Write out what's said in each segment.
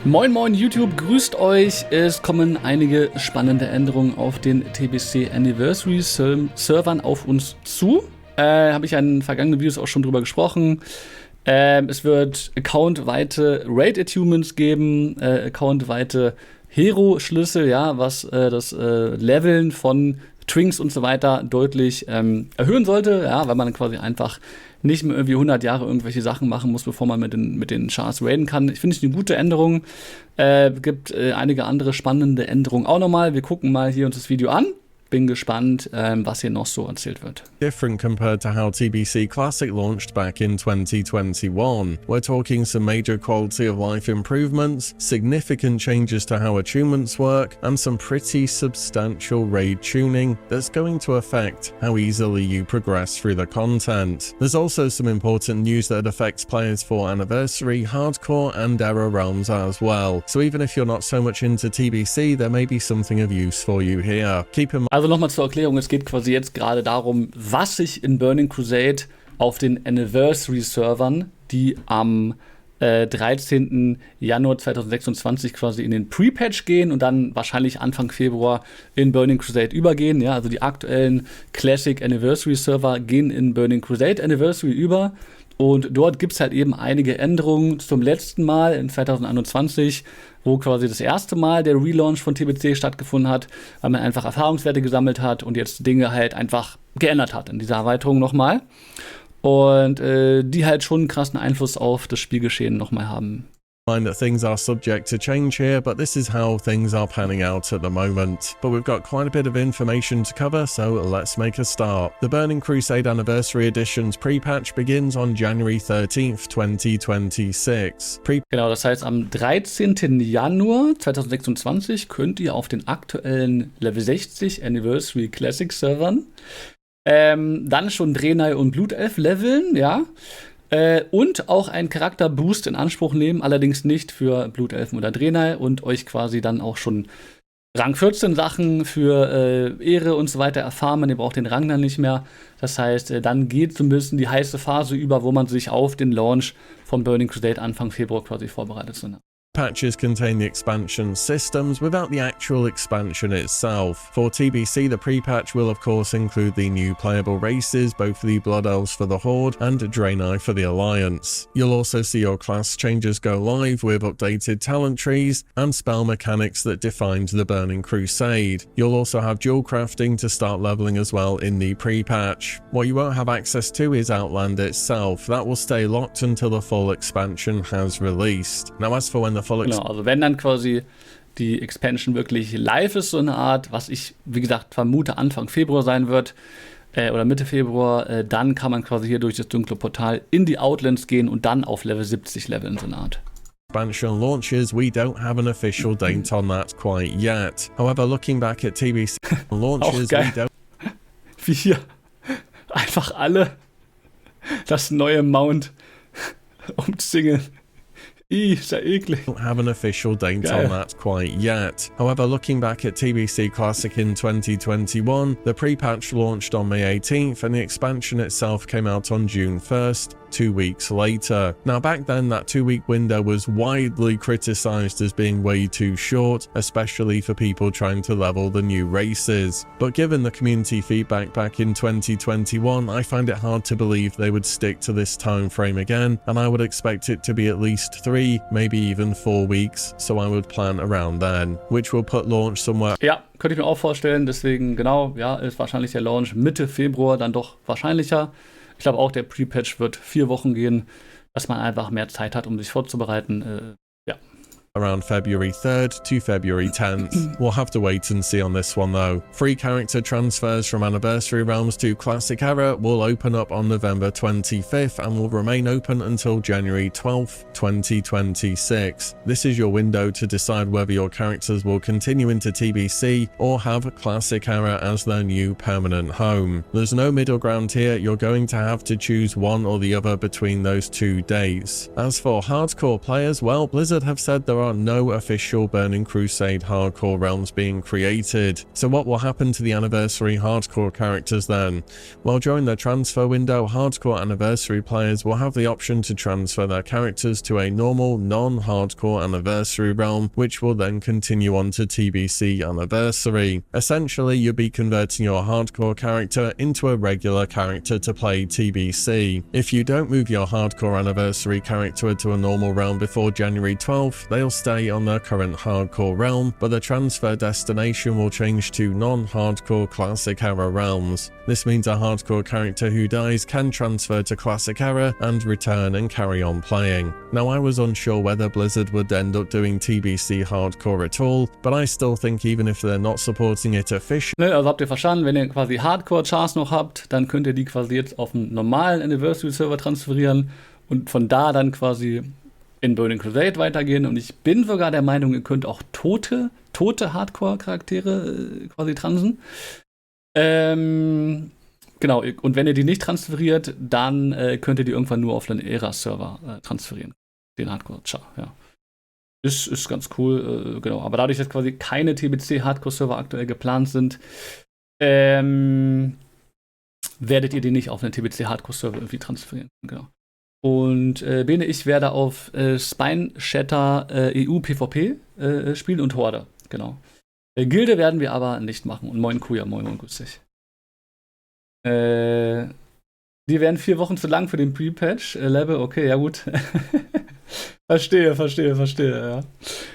Moin moin YouTube, grüßt euch. Es kommen einige spannende Änderungen auf den TBC Anniversary Servern auf uns zu. Habe ich in vergangenen Videos auch schon drüber gesprochen. Es wird accountweite Raid-Attunements geben, accountweite Hero-Schlüssel, ja, was das Leveln von Twinks und so weiter deutlich erhöhen sollte, ja, weil man quasi einfach nicht mehr irgendwie 100 Jahre irgendwelche Sachen machen muss, bevor man mit den Chars raiden kann. Ich finde es eine gute Änderung. Gibt einige andere spannende Änderungen auch nochmal. Wir gucken mal hier uns das Video an. Bin gespannt, was hier noch so erzählt wird. Different compared to how TBC Classic launched back in 2021. We're talking some major quality of life improvements, significant changes to how attunements work, and some pretty substantial raid tuning that's going to affect how easily you progress through the content. There's also some important news that affects players for Anniversary, Hardcore, and Era realms as well. So even if you're not so much into TBC, there may be something of use for you here. Keep in mind. Also nochmal zur Erklärung, es geht quasi jetzt gerade darum, was sich in Burning Crusade auf den Anniversary-Servern, die am 13. Januar 2026 quasi in den Pre-Patch gehen und dann wahrscheinlich Anfang Februar in Burning Crusade übergehen. Ja, also die aktuellen Classic Anniversary-Server gehen in Burning Crusade Anniversary über. Und dort gibt es halt eben einige Änderungen zum letzten Mal in 2021, wo quasi das erste Mal der Relaunch von TBC stattgefunden hat, weil man einfach Erfahrungswerte gesammelt hat und jetzt Dinge halt einfach geändert hat in dieser Erweiterung nochmal. Und die halt schon einen krassen Einfluss auf das Spielgeschehen nochmal haben. That things are subject to change here, but this is how things are panning out at the moment. But we've got quite a bit of information to cover, so let's make a start. The Burning Crusade Anniversary Edition's pre-patch begins on January 13th, 2026. Genau, das heißt, am 13. Januar 2026 könnt ihr auf den aktuellen Level 60 Anniversary Classic Servern dann schon Draenei und Blutelf leveln, ja. Und auch einen Charakterboost in Anspruch nehmen, allerdings nicht für Blutelfen oder Draenei und euch quasi dann auch schon Rang 14 Sachen für Ehre und so weiter erfahren. Ihr braucht den Rang dann nicht mehr. Das heißt, dann geht so ein bisschen die heiße Phase über, wo man sich auf den Launch von Burning Crusade Anfang Februar quasi vorbereitet. Patches contain the expansion systems without the actual expansion itself. For TBC, the pre-patch will of course include the new playable races, both the Blood Elves for the Horde and Draenei for the Alliance. You'll also see your class changes go live with updated talent trees and spell mechanics that defined the Burning Crusade. You'll also have dual crafting to start leveling as well in the pre-patch. What you won't have access to is Outland itself. That will stay locked until the full expansion has released. Now as for when the Genau, also wenn dann quasi die Expansion wirklich live ist, so eine Art, was ich, wie gesagt, vermute Anfang Februar sein wird, oder Mitte Februar, dann kann man quasi hier durch das dunkle Portal in die Outlands gehen und dann auf Level 70 leveln, so eine Art. Expansion launches, we don't have an official date on that quite yet. However, looking back at TBC launches, we don't... Wie hier einfach alle das neue Mount umzingeln. Ist ja eklig. Don't have an official date on that quite yet. However, looking back at TBC Classic in 2021, the pre-patch launched on May 18th and the expansion itself came out on June 1st, 2 weeks later. Now back then that 2-week window was widely criticized as being way too short, especially for people trying to level the new races. But given the community feedback back in 2021, I find it hard to believe they would stick to this time frame again, and I would expect it to be at least 3, maybe even 4 weeks, so I would plan around then, which will put launch somewhere. Ja, könnte ich mir auch vorstellen, deswegen genau, ja, ist wahrscheinlich der Launch Mitte Februar dann doch wahrscheinlicher. Ich glaube auch, der Pre-Patch wird 4 Wochen gehen, dass man einfach mehr Zeit hat, um sich vorzubereiten. Ja. Around February 3rd to February 10th. We'll have to wait and see on this one though. Free character transfers from Anniversary realms to Classic Era will open up on November 25th and will remain open until January 12th, 2026. This is your window to decide whether your characters will continue into TBC or have Classic Era as their new permanent home. There's no middle ground here, you're going to have to choose one or the other between those 2 dates. As for hardcore players, well, Blizzard have said there there are no official Burning Crusade hardcore realms being created. So what will happen to the Anniversary hardcore characters then? Well, during the transfer window, hardcore Anniversary players will have the option to transfer their characters to a normal, non-hardcore Anniversary realm, which will then continue on to TBC Anniversary. Essentially, you'll be converting your hardcore character into a regular character to play TBC. If you don't move your hardcore Anniversary character to a normal realm before January 12th, they'll stay on their current hardcore realm, but the transfer destination will change to non-hardcore Classic Era realms. This means a hardcore character who dies can transfer to Classic Era and return and carry on playing. Now, I was unsure whether Blizzard would end up doing TBC Hardcore at all, but I still think even if they're not supporting it officially. Ne, also habt ihr verstanden, wenn ihr quasi Hardcore-Chars noch habt, dann könnt ihr die quasi jetzt auf einen normalen Anniversary-Server transferieren und von da dann quasi in Burning Crusade weitergehen. Und ich bin sogar der Meinung, ihr könnt auch tote Hardcore-Charaktere quasi transen. Genau, und wenn ihr die nicht transferiert, dann könnt ihr die irgendwann nur auf den Era-Server transferieren. Den Hardcore-Char, ja. Ist ganz cool, genau. Aber dadurch, dass quasi keine TBC-Hardcore-Server aktuell geplant sind, werdet ihr die nicht auf einen TBC-Hardcore-Server irgendwie transferieren. Genau. Und Bene, ich werde auf Spine-Shatter EU PvP spielen und Horde, genau. Gilde werden wir aber nicht machen. Und moin Kuya, moin grüß dich. Die wären 4 Wochen zu lang für den Pre-Patch-Level. Okay, ja gut. Verstehe, ja.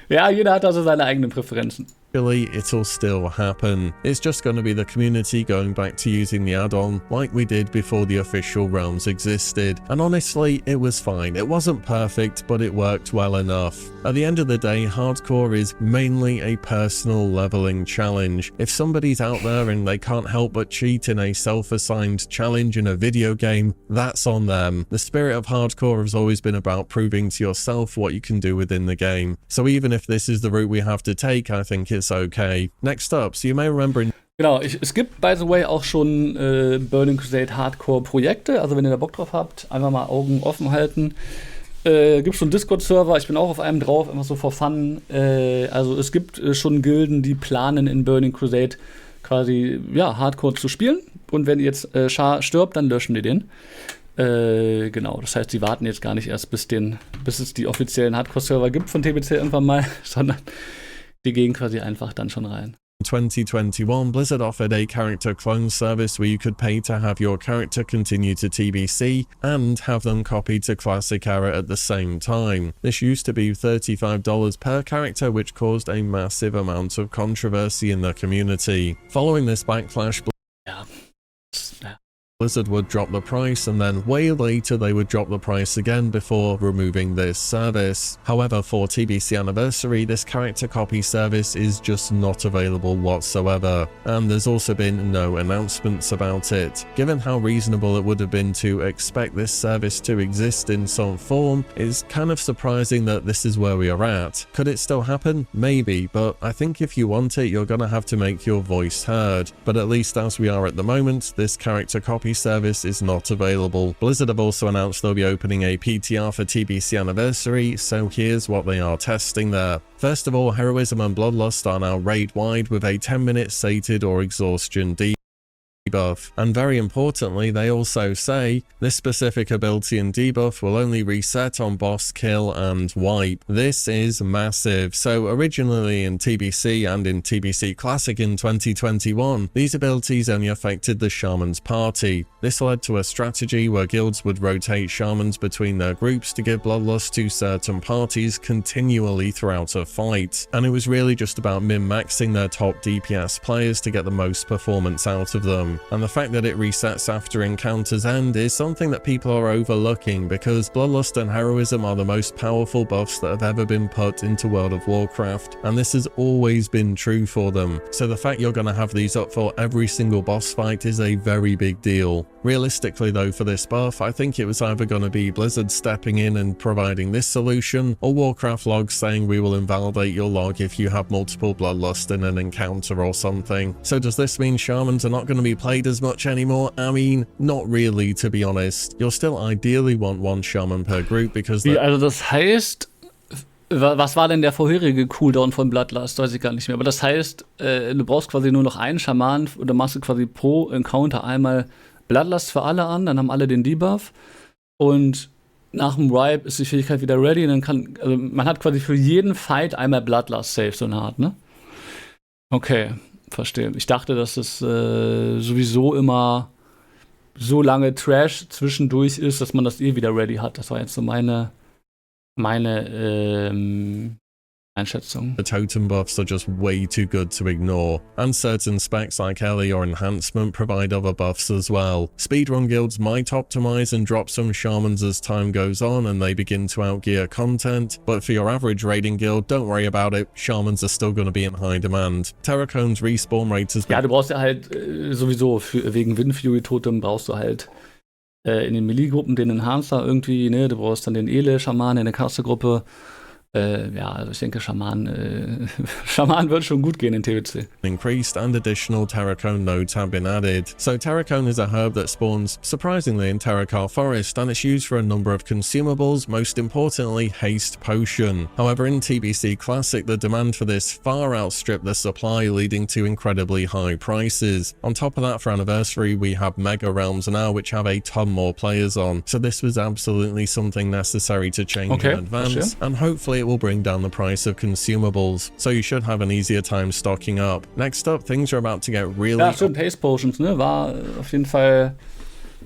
Ja, jeder hat also seine eigenen Präferenzen. It'll still happen. It's just going to be the community going back to using the add-on like we did before the official realms existed. And honestly, it was fine. It wasn't perfect, but it worked well enough. At the end of the day, hardcore is mainly a personal leveling challenge. If somebody's out there and they can't help but cheat in a self-assigned challenge in a video game, that's on them. The spirit of hardcore has always been about proving to yourself what you can do within the game. So even if this is the route we have to take, I think it's okay. Next up, so you may remember Genau, es gibt, by the way, auch schon Burning Crusade Hardcore-Projekte. Also wenn ihr da Bock drauf habt, einfach mal Augen offen halten. Gibt schon Discord-Server, ich bin auch auf einem drauf, einfach so for fun. Also es gibt schon Gilden, die planen in Burning Crusade quasi, ja, Hardcore zu spielen. Und wenn jetzt Char stirbt, dann löschen die den. Genau, das heißt, sie warten jetzt gar nicht erst, bis es die offiziellen Hardcore-Server gibt von TBC irgendwann mal, sondern die gehen quasi einfach dann schon rein. 2021, Blizzard offered a character clone service where you could pay to have your character continue to TBC and have them copied to Classic Era at the same time. This used to be $35 per character, which caused a massive amount of controversy in the community. Following this backlash, Blizzard would drop the price, and then way later they would drop the price again before removing this service. However, for TBC Anniversary, this character copy service is just not available whatsoever, and there's also been no announcements about it. Given how reasonable it would have been to expect this service to exist in some form, it's kind of surprising that this is where we are at. Could it still happen? Maybe, but I think if you want it, you're gonna have to make your voice heard. But at least as we are at the moment, this character copy service is not available. Blizzard have also announced they'll be opening a PTR for TBC Anniversary, so here's what they are testing there. First of all, Heroism and Bloodlust are now raid-wide with a 10-minute sated or exhaustion debuff. And very importantly, they also say this specific ability and debuff will only reset on boss kill and wipe. This is massive. So originally in TBC and in TBC Classic in 2021, these abilities only affected the Shaman's party. This led to a strategy where guilds would rotate Shamans between their groups to give Bloodlust to certain parties continually throughout a fight. And it was really just about min-maxing their top DPS players to get the most performance out of them. And the fact that it resets after encounters end is something that people are overlooking, because Bloodlust and Heroism are the most powerful buffs that have ever been put into World of Warcraft, and this has always been true for them. So the fact you're going to have these up for every single boss fight is a very big deal. Realistically though, for this buff, I think it was either going to be Blizzard stepping in and providing this solution, or Warcraft logs saying we will invalidate your log if you have multiple Bloodlust in an encounter or something. So does this mean Shamans are not going to be played as much anymore? I mean, not really, to be honest. You'll still ideally want one Shaman per group because... Also das heißt, Was war denn der vorherige Cooldown von Bloodlust? Weiß ich gar nicht mehr. Aber das heißt, du brauchst quasi nur noch einen Schamanen oder machst du quasi pro Encounter einmal Bloodlust für alle an, dann haben alle den Debuff. Und nach dem Ripe ist die Fähigkeit wieder ready. Und dann also man hat quasi für jeden Fight einmal Bloodlust Save, so eine Art, ne? Okay, verstehe. Ich dachte, dass es sowieso immer so lange Trash zwischendurch ist, dass man das wieder ready hat. Das war jetzt so meine Einschätzung. The totem buffs are just way too good to ignore, and certain specs like alle or enhancement provide other buffs as well. Speedrun guilds might optimize and drop some shamans as time goes on and they begin to outgear content, but for your average raiding guild, don't worry about it, shamans are still going to be in high demand. Terracone's respawn rate has been... Ja, du brauchst ja halt sowieso, wegen Windfury Totem brauchst du halt in den Melee-Gruppen den Enhancer irgendwie, ne? Du brauchst dann den Ele-Schamanen in der Caster-Gruppe. Ja, also ich denke, Schamanen wird schon gut gehen in TBC. Increased and additional Terracone nodes have been added. So Terracone is a herb that spawns surprisingly in Terracar Forest, and it's used for a number of consumables, most importantly Haste Potion. However, in TBC Classic, the demand for this far outstripped the supply, leading to incredibly high prices. On top of that, for Anniversary, we have Mega Realms now, which have a ton more players on. So this was absolutely something necessary to change in advance, and hopefully it will bring down the price of consumables, so you should have an easier time stocking up. Next up, things are about to get really... Ja, stimmt, Haste Potions, ne, war auf jeden Fall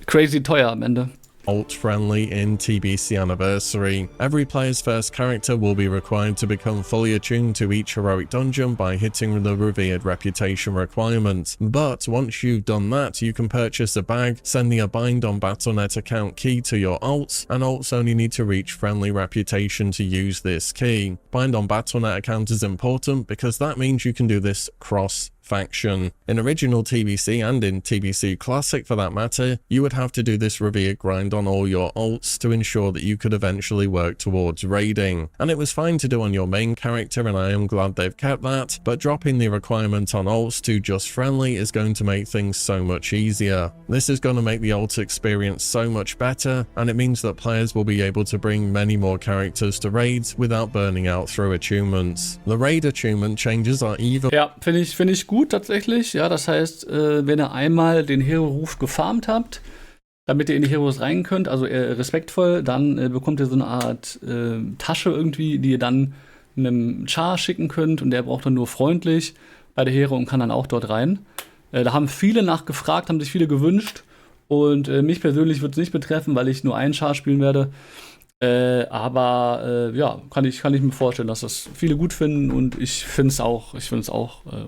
crazy teuer am Ende. Alt-friendly in TBC Anniversary. Every player's first character will be required to become fully attuned to each heroic dungeon by hitting the revered reputation requirement. But once you've done that, you can purchase a bag, sending a bind on Battle.net account key to your alts, and alts only need to reach friendly reputation to use this key. Bind on Battle.net account is important because that means you can do this cross-faction. In original TBC and in TBC Classic for that matter, you would have to do this revered grind on all your alts to ensure that you could eventually work towards raiding. And it was fine to do on your main character, and I am glad they've kept that, but dropping the requirement on alts to just friendly is going to make things so much easier. This is going to make the alt experience so much better, and it means that players will be able to bring many more characters to raids without burning out through attunements. The raid attunement changes are even... Ja, finde ich gut tatsächlich. Ja, das heißt, wenn ihr einmal den Hero-Ruf gefarmt habt, damit ihr in die Heroes rein könnt, also respektvoll, dann bekommt ihr so eine Art Tasche irgendwie, die ihr dann einem Char schicken könnt, und der braucht dann nur freundlich bei der Hero und kann dann auch dort rein. Da haben viele nachgefragt, haben sich viele gewünscht, und mich persönlich wird es nicht betreffen, weil ich nur einen Char spielen werde. Aber ja, kann ich mir vorstellen, dass das viele gut finden, und ich finde es auch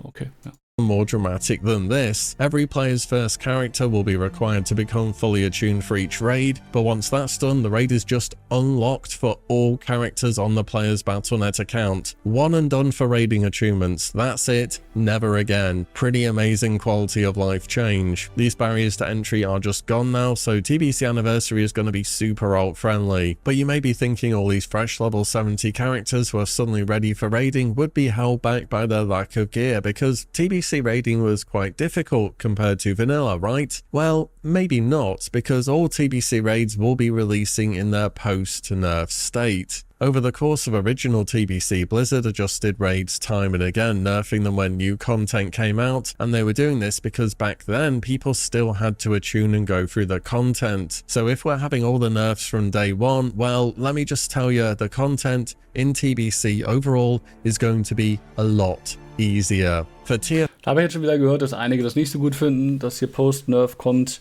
okay. Ja. More dramatic than this. Every player's first character will be required to become fully attuned for each raid, but once that's done, the raid is just unlocked for all characters on the player's Battle.net account. One and done for raiding attunements, that's it, never again. Pretty amazing quality of life change. These barriers to entry are just gone now, so TBC Anniversary is going to be super alt friendly. But you may be thinking all these fresh level 70 characters who are suddenly ready for raiding would be held back by their lack of gear, because TBC raiding was quite difficult compared to vanilla, right? Well, maybe not, because all TBC raids will be releasing in their post-nerf state. Over the course of original TBC, Blizzard adjusted raids time and again, nerfing them when new content came out, and they were doing this because back then people still had to attune and go through the content. So if we're having all the nerfs from day one, well, let me just tell you, the content in TBC overall is going to be a lot easier. For Tier... Da habe ich jetzt schon wieder gehört, dass einige das nicht so gut finden, dass hier Post-Nerf kommt.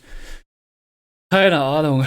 Keine Ahnung.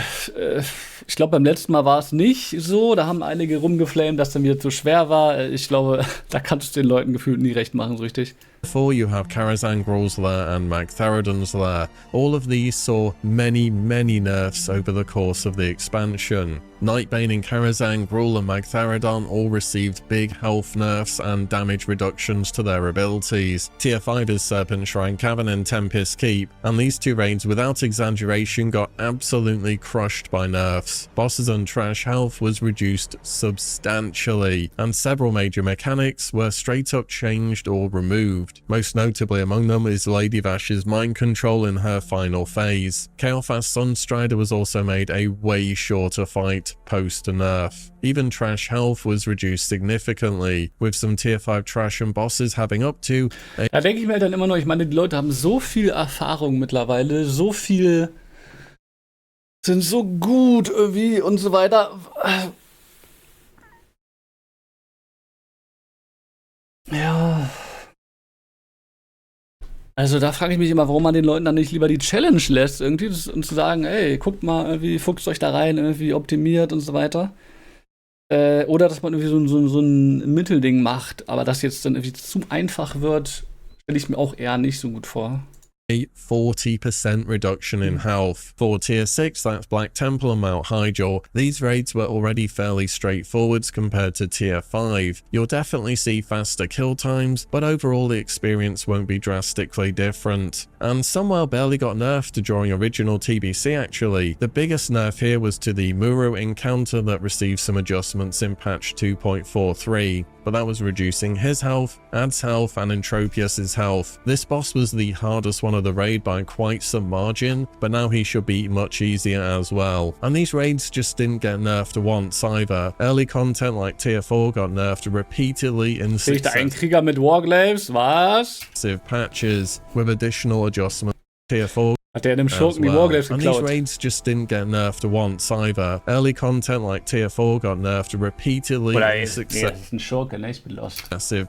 Ich glaube, beim letzten Mal war es nicht so. Da haben einige rumgeflamed, dass dann wieder zu schwer war. Ich glaube, da kannst du den Leuten gefühlt nie recht machen, so richtig. Before you have Karazhan Grol's Lair and Magtheridon's Lair. All of these saw many nerfs over the course of the expansion. Nightbane in Karazhan, Grol and Magtheridon all received big health nerfs and damage reductions to their abilities. Tier 5's Serpent Shrine Cavern and Tempest Keep, and these two raids without exaggeration got absolutely crushed by nerfs. nerfs. Bosses and trash health was reduced substantially, and several trash health was reduced substantially, and several major mechanics were straight up changed or removed. Most notably among them is Lady Vash's mind control in her final phase. Kael'thas Sunstrider was also made a way shorter fight post-nerf. Even trash health was reduced significantly, with some Tier 5 Trash and Bosses having up to Da denke ich mir halt dann immer noch, ich meine, die Leute haben so viel Erfahrung mittlerweile, so viel, sind so gut irgendwie und so weiter. Ja. Also da frage ich mich immer, warum man den Leuten dann nicht lieber die Challenge lässt, irgendwie, und zu sagen, ey, guckt mal, irgendwie, fuchst euch da rein, irgendwie optimiert und so weiter. Oder dass man irgendwie so ein Mittelding macht, aber das jetzt dann irgendwie zu einfach wird, stelle ich mir auch eher nicht so gut vor. a 40% reduction in health. For Tier 6, that's Black Temple and Mount Hyjal, these raids were already fairly straightforward compared to Tier 5. You'll definitely see faster kill times, but overall the experience won't be drastically different. And Sunwell barely got nerfed during original TBC actually. The biggest nerf here was to the Muru encounter that received some adjustments in patch 2.43. But that was reducing his health, Ad's health, and Entropius's health. This boss was the hardest one of the raid by quite some margin, but now he should be much easier as well. And these raids just didn't get nerfed once either. Early content like Tier 4 got nerfed repeatedly in Krieger mit Warglaves, was? successive patches, with additional adjustments. Tier 4 Hat der dem Schurken die Warglaves and these geklaut? raids just didn't get nerfed once either. Early content like Tier 4 got nerfed repeatedly Oder in das ist ein Schurke, ne? Ich bin lost. successive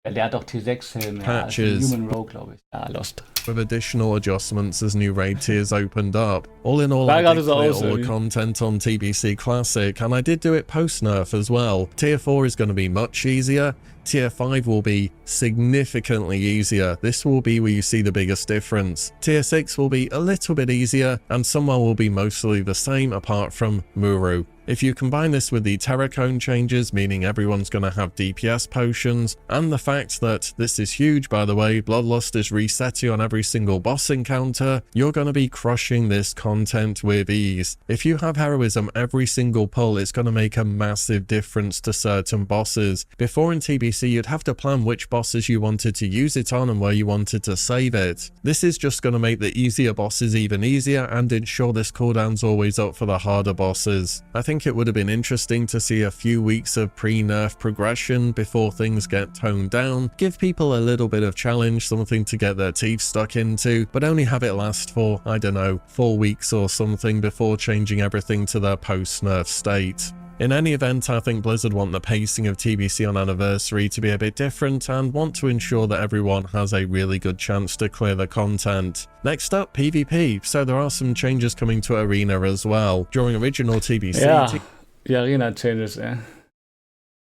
Der hat doch T6-Helm, ja. patches. Human Rogue, glaube ich. Ja, lost. With additional adjustments as new raid tiers opened up. All in all, That I got did us clear also. all the content on TBC Classic, and I did do it post-nerf as well. Tier 4 is going to be much easier. Tier 5 will be significantly easier. This will be where you see the biggest difference. Tier 6 will be a little bit easier, and Sunwell will be mostly the same apart from Muru. If you combine this with the Terracone changes, meaning everyone's going to have DPS potions, and the fact that, this is huge by the way, Bloodlust is resetting on every single boss encounter, you're going to be crushing this content with ease. If you have heroism every single pull, it's going to make a massive difference to certain bosses. Before in TBC, you'd have to plan which bosses you wanted to use it on and where you wanted to save it. This is just going to make the easier bosses even easier and ensure this cooldown's always up for the harder bosses. I think it would have been interesting to see a few weeks of pre-nerf progression before things get toned down, give people a little bit of challenge, something to get their teeth stuck into, but only have it last for, I don't know, 4 weeks or something before changing everything to their post-nerf state. In any event, I think Blizzard want the pacing of TBC on Anniversary to be a bit different and want to ensure that everyone has a really good chance to clear the content. Next up, PvP. So there are some changes coming to Arena as well. During original TBC, Ja, die Arena Changes, ey.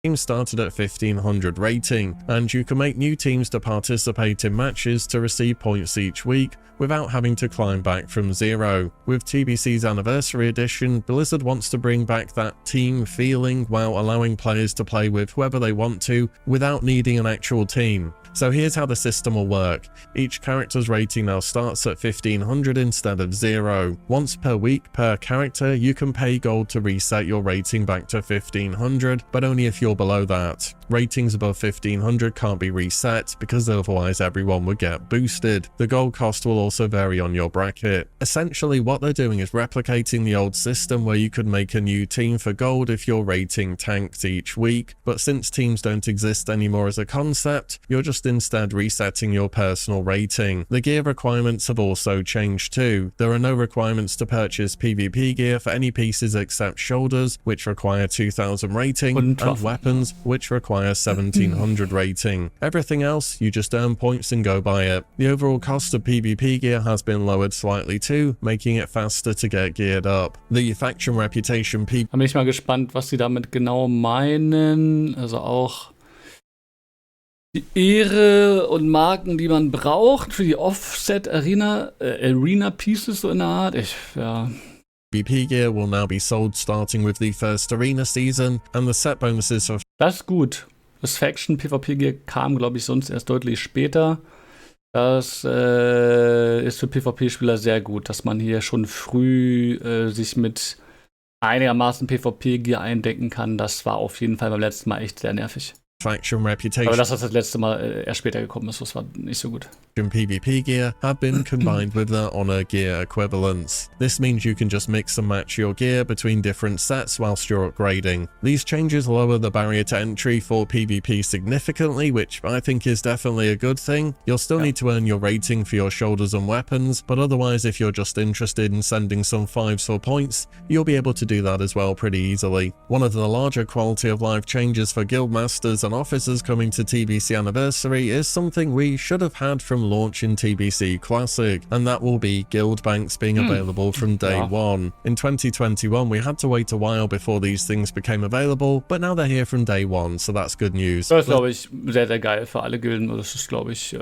teams started at 1500 rating, and you can make new teams to participate in matches to receive points each week without having to climb back from zero. With TBC's Anniversary Edition, Blizzard wants to bring back that team feeling while allowing players to play with whoever they want to without needing an actual team. So here's how the system will work. Each character's rating now starts at 1500 instead of 0. Once per week per character, you can pay gold to reset your rating back to 1500, but only if you're below that. Ratings above 1500 can't be reset because otherwise everyone would get boosted. The gold cost will also vary on your bracket. Essentially what they're doing is replicating the old system where you could make a new team for gold if your rating tanked each week, but since teams don't exist anymore as a concept, you're just instead resetting your personal rating. The gear requirements have also changed too. There are no requirements to purchase PvP gear for any pieces except shoulders, which require 2000 rating, and weapons, which require 1700 rating. Everything else, you just earn points and go buy it. The overall cost of PvP gear has been lowered slightly too, making it faster to get geared up. The faction reputation Da bin ich mal gespannt, was sie damit genau meinen. Also auch die Ehre und Marken, die man braucht für die Offset Arena Pieces so in der Art. Ja. PvP gear will now be sold starting with the first arena season, and the set bonuses for Das ist gut. Das Faction PvP Gear kam, glaube ich, sonst erst deutlich später. Das ist für PvP-Spieler sehr gut, dass man hier schon früh sich mit einigermaßen PvP-Gear eindecken kann. Das war auf jeden Fall beim letzten Mal echt sehr nervig. Faction reputation. Aber das, was das letzte Mal erst später gekommen ist, das war nicht so gut. PvP gear have been combined with the honor gear equivalents. This means you can just mix and match your gear between different sets whilst you're upgrading. These changes lower the barrier to entry for PvP significantly, which I think is definitely a good thing. You'll still need to earn your rating for your shoulders and weapons, but otherwise if you're just interested in sending some 5s for points, you'll be able to do that as well pretty easily. One of the larger quality of life changes for guildmasters and officers coming to TBC Anniversary is something we should have had from launch in TBC Classic, and that will be guild banks being available from day one. In 2021 we had to wait a while before these things became available, but now they're here from day one, so that's good news. Das ist, glaube ich, sehr, sehr geil für alle Gilden. Das ist, glaube ich,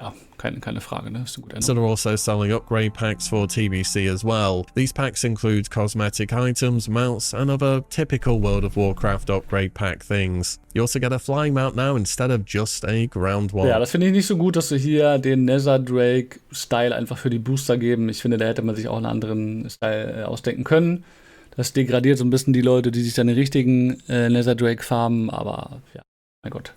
ja, keine Frage, ne? Das ist eine gute So they're also selling upgrade packs for TBC as well. These packs include cosmetic items, mounts, and other typical World of Warcraft upgrade pack things. You also get a flying mount now instead of just a ground one. Ja, das finde ich nicht so gut, dass sie hier den Netherdrake-Style einfach für die Booster geben. Ich finde, da hätte man sich auch einen anderen Style ausdenken können. Das degradiert so ein bisschen die Leute, die sich dann den richtigen Netherdrake farmen, aber ja, mein Gott.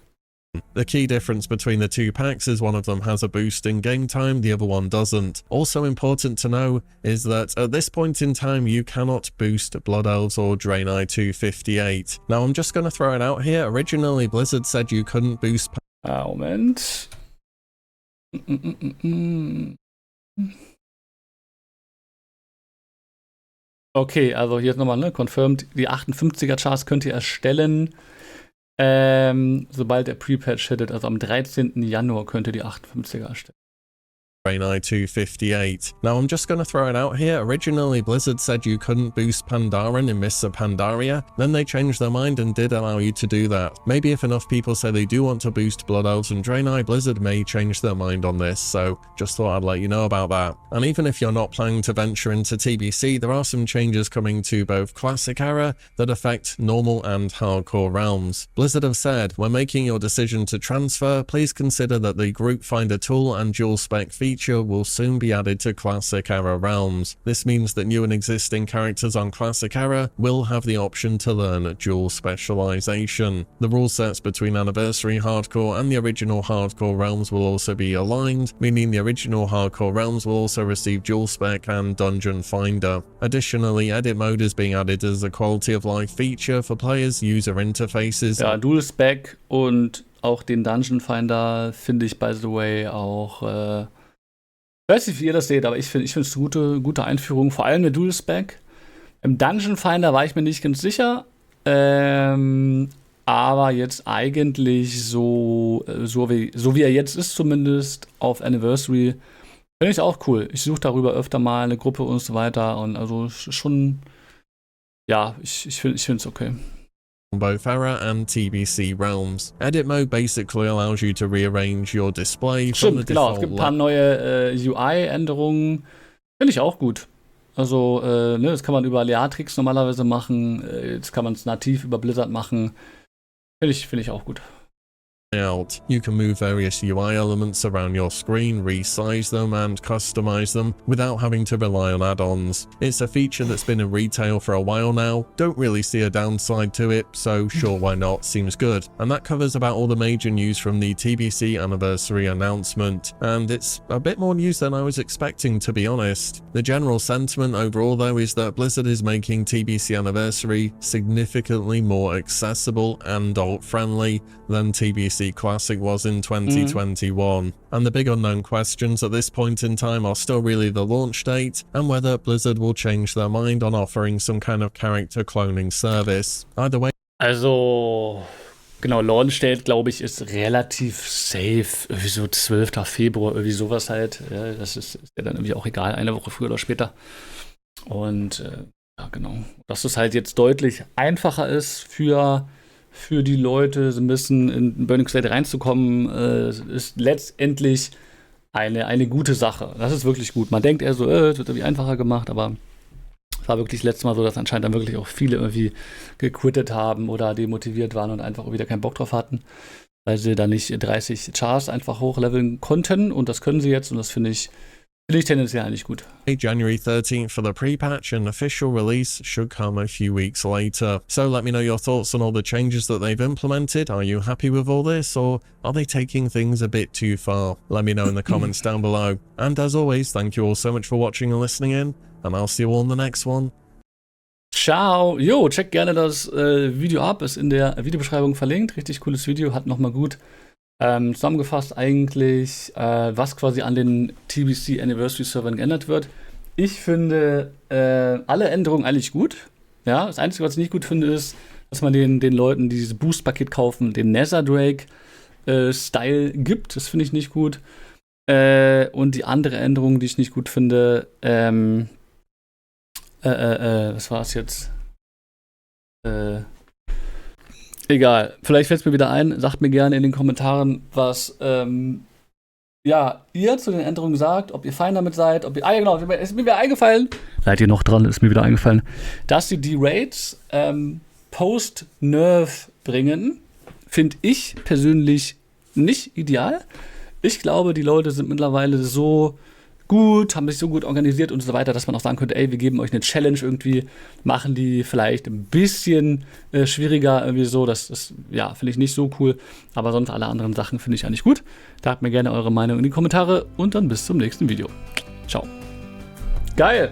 The key difference between the two packs is one of them has a boost in game time, the other one doesn't. Also important to know is that at this point in time you cannot boost Blood Elves or Draenei 258. Now I'm just going to throw it out here. Originally Blizzard said you couldn't boost... Moment. Okay, also hier ist nochmal, ne, confirmed, die 58er Charts könnt ihr erstellen. Sobald der Pre-Patch hittet, also am 13. Januar könnt ihr die 58er erstellen. Draenei 258. Now I'm just going to throw it out here. Originally Blizzard said you couldn't boost Pandaren in Mists of Pandaria, then they changed their mind and did allow you to do that. Maybe if enough people say they do want to boost Blood Elves and Draenei, Blizzard may change their mind on this, so just thought I'd let you know about that. And even if you're not planning to venture into TBC, there are some changes coming to both Classic Era that affect normal and hardcore realms. Blizzard have said, when making your decision to transfer, please consider that the Group Finder tool and dual spec feature will soon be added to Classic Era realms. This means that new and existing characters on Classic Era will have the option to learn dual specialization. The rule sets between Anniversary Hardcore and the original Hardcore realms will also be aligned, meaning the original Hardcore realms will also receive dual spec and Dungeon Finder. Additionally, edit mode is being added as a quality of life feature for players' user interfaces. Ja, dual spec und auch den Dungeon Finder finde ich, by the way, auch ich weiß nicht, wie ihr das seht, aber ich finde es eine gute Einführung, vor allem der Dual Spec. Im Dungeon Finder war ich mir nicht ganz sicher, aber jetzt eigentlich so wie er jetzt ist, zumindest auf Anniversary, finde ich auch cool. Ich suche darüber öfter mal eine Gruppe und so weiter und also schon, ja, ich finde es okay. Both Era and TBC realms. Edit mode basically allows you to rearrange your display from the Stimmt, genau, default. es gibt ein paar neue UI-Änderungen. Finde ich auch gut. Also, ne, das kann man über Leatrix normalerweise machen. Jetzt kann man es nativ über Blizzard machen. Finde ich auch gut. Out. You can move various UI elements around your screen, resize them and customize them without having to rely on add-ons. It's a feature that's been in retail for a while now, don't really see a downside to it, so sure why not, seems good. And that covers about all the major news from the TBC Anniversary announcement, and it's a bit more news than I was expecting, to be honest. The general sentiment overall though is that Blizzard is making TBC Anniversary significantly more accessible and alt-friendly than TBC Classic was in 2021. And the big unknown questions at this point in time are still really the launch date and whether Blizzard will change their mind on offering some kind of character cloning service. Either way. Also, genau, Launch Date, glaube ich, ist relativ safe. Irgendwie so 12. Februar, irgendwie sowas halt. Ja, das ist ja dann irgendwie auch egal, eine Woche früher oder später. Und ja, genau. Dass es halt jetzt deutlich einfacher ist für die Leute, so ein bisschen in Burning Crusade reinzukommen, ist letztendlich eine gute Sache. Das ist wirklich gut. Man denkt eher so, es wird irgendwie einfacher gemacht, aber es war wirklich das letzte Mal so, dass anscheinend dann wirklich auch viele irgendwie gequittet haben oder demotiviert waren und einfach wieder keinen Bock drauf hatten, weil sie da nicht 30 Chars einfach hochleveln konnten und das können sie jetzt und das finde ich Finde ich tendenziell eigentlich gut. January 13th for the pre-patch, and official release should come a few weeks later. So let me know your thoughts on all the changes that they've implemented. Are you happy with all this, or are they taking things a bit too far? Let me know in the comments down below. And as always, thank you all so much for watching and listening in, and I'll see you all in the next one. Ciao. Jo, checkt gerne das Video ab, ist in der Videobeschreibung verlinkt. Richtig cooles Video, hat nochmal gut zusammengefasst eigentlich, was quasi an den TBC Anniversary Servern geändert wird. Ich finde alle Änderungen eigentlich gut. Ja, das Einzige, was ich nicht gut finde, ist, dass man den Leuten, die dieses Boost-Paket kaufen, den Netherdrake-Style gibt. Das finde ich nicht gut. Und die andere Änderung, die ich nicht gut finde, was war es jetzt? Egal, vielleicht fällt es mir wieder ein. Sagt mir gerne in den Kommentaren, was ja, ihr zu den Änderungen sagt, ob ihr fein damit seid, ob ihr. Ah ja, genau, ist mir wieder eingefallen. Seid ihr noch dran? Ist mir wieder eingefallen. Dass sie die Raids post-Nerf bringen, finde ich persönlich nicht ideal. Ich glaube, die Leute sind mittlerweile so gut, haben sich so gut organisiert und so weiter, dass man auch sagen könnte, ey, wir geben euch eine Challenge irgendwie, machen die vielleicht ein bisschen schwieriger irgendwie so, das ja, finde ich nicht so cool, aber sonst alle anderen Sachen finde ich eigentlich gut. Sagt mir gerne eure Meinung in die Kommentare und dann bis zum nächsten Video. Ciao. Geil!